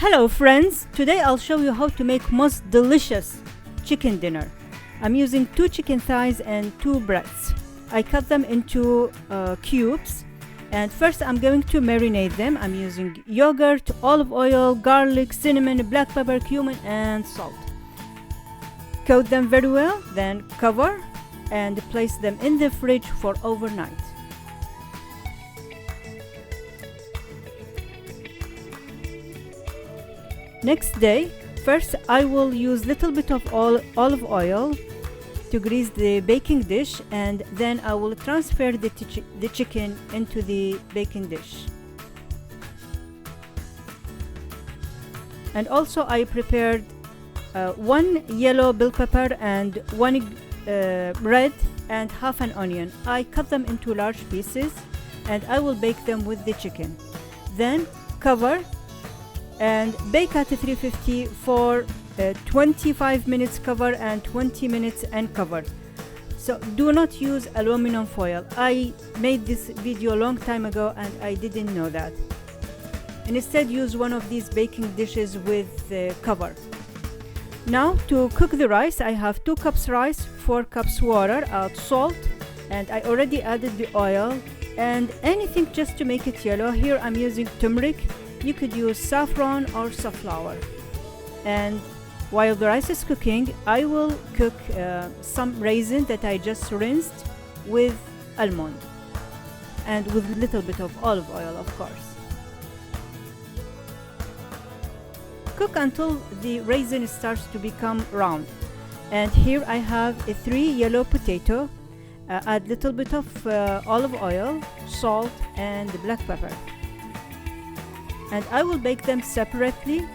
Hello friends, today I'll show you how to make most delicious chicken dinner. I'm using 2 chicken thighs and 2 breasts. I cut them into cubes, and first I'm going to marinate them. I'm using yogurt, olive oil, garlic, cinnamon, black pepper, cumin and salt. Coat them very well, then cover and place them in the fridge for overnight. Next day, first I will use little bit of olive oil to grease the baking dish, and then I will transfer the chicken into the baking dish. And also I prepared 1 yellow bell pepper and 1 red and half an onion. I cut them into large pieces and I will bake them with the chicken. Then cover and bake at 350 for 25 minutes cover and 20 minutes uncovered. So do not use aluminum foil. I made this video a long time ago and I didn't know that. And instead use one of these baking dishes with cover. Now to cook the rice, I have 2 cups rice, 4 cups water, add salt, and I already added the oil and anything just to make it yellow. Here I'm using turmeric. You could use saffron or safflower. And while the rice is cooking, I will cook some raisin that I just rinsed with almond and with a little bit of olive oil, of course. Cook until the raisin starts to become round. And here I have 3 yellow potato. Add little bit of olive oil, salt and black pepper. And I will bake them separately,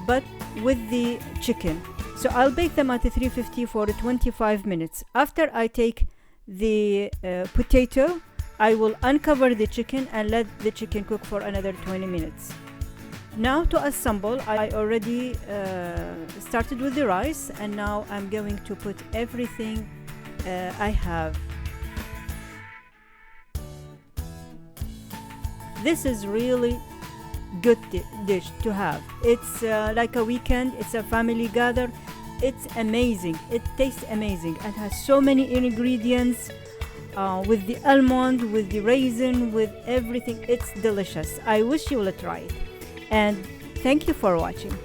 but with the chicken. So I'll bake them at 350 for 25 minutes. After I take the potato, I will uncover the chicken and let the chicken cook for another 20 minutes. Now to assemble, I already started with the rice, and now I'm going to put everything I have. This is really good dish to have. It's like a weekend, it's a family gather. It's amazing, it tastes amazing and has so many ingredients with the almond, with the raisin, with everything. It's delicious. I wish you will try it, and thank you for watching.